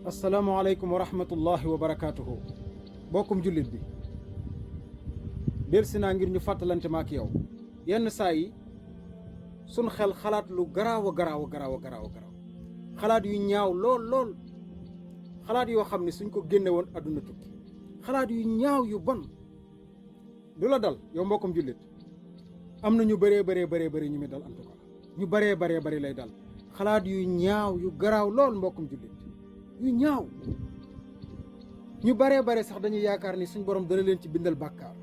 asalaamaaleykum wa rahmatullahi wa barakaatuhu bokkum jullit bi delsi naa ngir ñu fàttalante ma ak yow yenn saa yi sun xel xalaat lu garaaw a garaaw a garaaw a garaaw xalaat yu ñaaw lool xalaat yoo xam ne suñ ko génne woon adduna tukki xalaat yu ñaaw yu bon du la dal yow mbokkum jullit am na ñu bëree ñu mi dal en tout cas ñu bëree lay dal xalaat yu ñaaw yu garaaw lool mbokkum jullit yu ñaaw ñu bëree sax dañuy yaakaar ni suñ borom dana leen ci bindal bàkkaar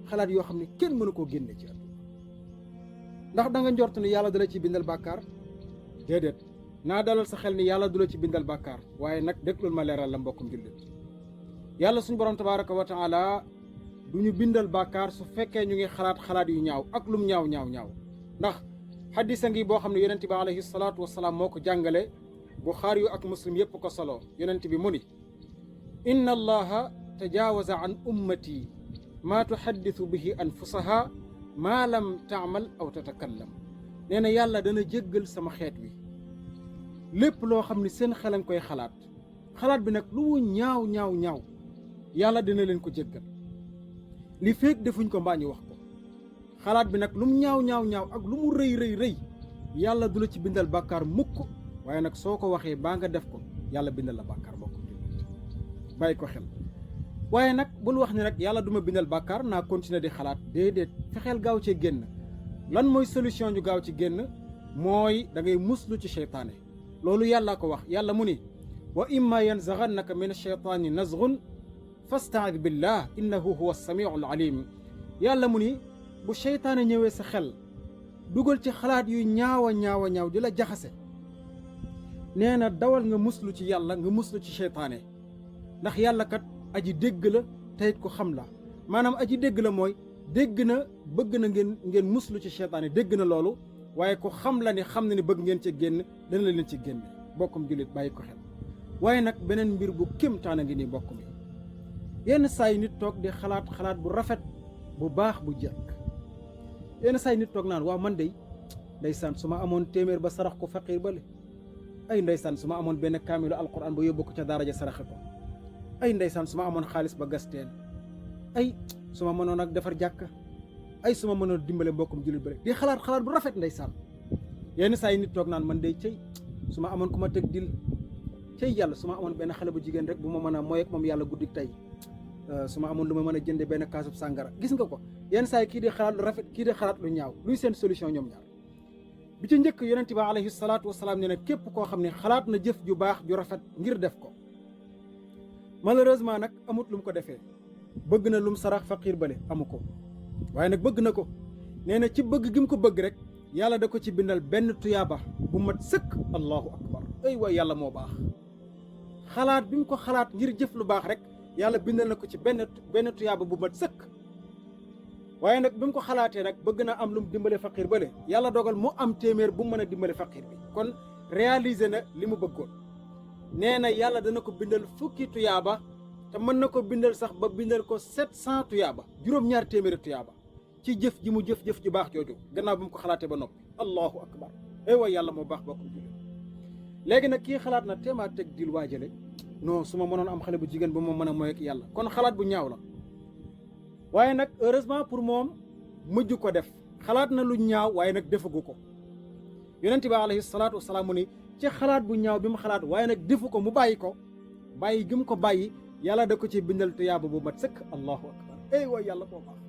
xalaat yoo xam ne kenn mënu koo génne ci àdduna ndax da nga njort ni yàlla dala ci bindal bàkkaar déedéet naa dalal sa xel ni yàlla du la ci bindal bàkkaar waaye nag déglul ma leeral la mbokkum jullit yàlla suñ borom tabaraka wa taala du ñu bindal bàkkaar su fekkee ñu ngi xalaat yu ñaaw ak lum ñaaw ndax xaddisa ngi boo xam ne yonent bi alayhi salaatu wasalaam moo ko jàngale buxaari yu ak muslim yépp ko solo yonent bi mu ni inna allaha tajaawaza an ummati maa tuxaddisu bihi anfusaha maa lam taamal aw tatakallam nee na yàlla dana jéggal sama xeet wi lépp loo xam ne seen xel a ngi koy xalaat bi nag lu mu ñaaw yàlla dina leen ko jéggal li feeg defuñ ko mbaa ñu wax ko xalaat bi nag lu mu ñaaw ak lu mu rëy yàlla du la ci bindal bàkkaar mukk waaye nag soo ko waxee baa nga def ko yàlla bindal la bàkkaar bokk bàyyi ko xel waaye nag bul wax ni rek yàlla duma bindal bàkkaar naa continuer di xalaat déedéet fexeel gaaw cee génn lan mooy solution ñu gaaw ci génn mooy da ngay muslu ci seytaane loolu yàlla ko wax yàlla mu ni wa imma yanzaghannaka min ash-shaytaani nazghun fasta'id billah innahu huwa as-sami'ul alim yàlla mu ni bu seytaane ñëwee sa xel dugal ci xalaat yu ñaaw di la jaxase nee na dawal nga muslu ci yàlla nga muslu ci seytaane ndax yàlla kat aji dégg la teyit ko xam la maanaam aji dégg la mooy dégg na bëgg na ngeen muslu ci seytaane dégg na loolu waaye ko xam la ni xam na ni bëgg ngeen ci génn dana la leen ci génne bokkum jullit bàyyi ko xel waaye nag beneen mbir bu kéemtaan a ngi nii bokk mi yenn saa yi nit toog di xalaat bu rafet bu baax bu jekk yenn saa yi nit toog naan waaw man de ndeysaan su ma amoon téeméer ba sarax ko faqiir bale ay ndeysaan su ma amoon benn kaamilu alquran ba yóbbu ko ca daara ja saraxe ko ay ndeysaan su ma amoon xaalis ba gasteen ay su ma mënoon ak defar jàkka ay su ma mënoon dimbale mbokkum jullit bële di xalaat bu rafet ndeysaan yenn saa yi nit toog naan man day cëy su ma amoon ku ma teg dil cëy yàlla su ma amoon benn xale bu jigéen rek bu ma mën a mooy ak moom yàlla guddik tey su ma amoon lu ma mën a jënde benn kaasub sàngara gis nga ko yenn saa yi kii di xalaat lu rafet kii di xalaat lu ñaaw luy seen solution ñoom ñaar bi ci njëkk yonent bi alayhi salaatu wasalaam ne képp koo xam ne xalaat na jëf ju baax ju rafet ngir def ko malheureusement nag amut lu mu ko defee bëgg na lum sarax faqiir bale amu ko waaye nag bëgg na ko nee na ci bëgg gi mu ko bëgg rek yàlla da ko ci bindal benn tuyaaba bu mat sëkk allahu akbar ay waay yàlla moo baax xalaat bi mu ko xalaat ngir jëf lu baax rek yàlla bindal na ko ci benn tuyaaba bu mat sëkk waaye nag bi mu ko xalaatee nag bëgg na am lu mu dimbale faqiir bale yàlla dogal mu am téeméer bu mu mën a dimbale faqiir bi kon réaliser na li mu bëggoon nee na yàlla dana ko bindal fukki tuyaaba te mën na ko bindal sax ba bindal ko 700 tuyaaba juróom-ñaar téeméeri tuyaaba ci jëf ji mu jëf ju baax jooju gannaaw bi mu ko xalaatee ba noppi allahu akbar ay waay yàlla moo baax bokkum jullit léegi nag kii xalaat na téemaa teg dil waajale non su ma mënoon am xale bu jigéen ba ma mën a mooy ak yàlla kon xalaat bu ñaaw la waaye nag heureusement pour moom mujj ko def xalaat na lu ñaaw waaye nag defagu ko yonent bi alayhi salaatu wasalaam mu ni ci xalaat bu ñaaw bi mu xalaat waaye nag defu ko mu bàyyi ko bàyyi gi mu ko bàyyi yàlla da ko ci bindal tuyaaba bu mat sëkk allahu akbar ey waay yàlla boo baax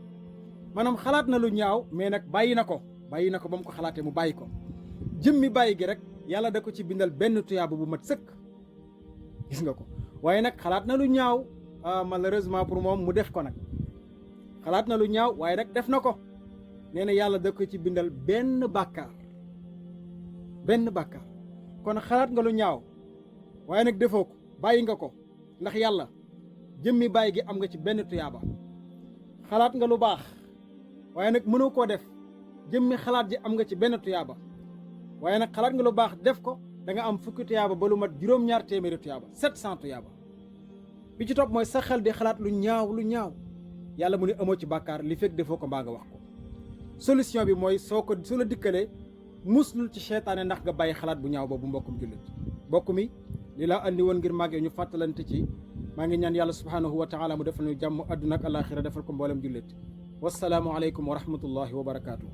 maanaam xalaat na lu ñaaw mais nag bàyyi na ko ba mu ko xalaatee mu bàyyi ko jëmmi bàyyi gi rek yàlla da ko ci bindal benn tuyaaba bu mat sëkk gis nga ko waaye nag xalaat na lu ñaaw malheureusement pour moom mu def ko nag xalaat na lu ñaaw waaye nag def na ko nee na yàlla da ko ci bindal benn bàkkaar kon xalaat nga lu ñaaw waaye nag defoo ko bàyyi nga ko ndax yàlla jëmmi bàyyi gi am nga ci benn tuyaaba xalaat nga lu baax waaye nag mënoo koo def jëmmi xalaat ji am nga ci benn tuyaaba waaye nag xalaat nga lu baax def ko da nga am fukki tuyaaba ba lu mat juróom-ñaar téeméeri tuyaaba 700 tuyaaba bi ci topp mooy sa xel di xalaat lu ñaaw yàlla mu ne amoo ci bàkkaar li fekk defoo ko mbaa nga wax ko solution bi mooy su la dikkalee muslul ci seytaane ndax nga bàyyi xalaat bu ñaaw boobu mbokkum jullit mbokk mi li laa andi woon ngir màggee ñu fàttalante ci maa ngi ñaan yàlla subhaanahu wa taala mu defal ñu jàmm àdduna ak alaaxira defal ko mboolem jullit wassalaamu aleykum wa rahmatullahi wa barakaatu.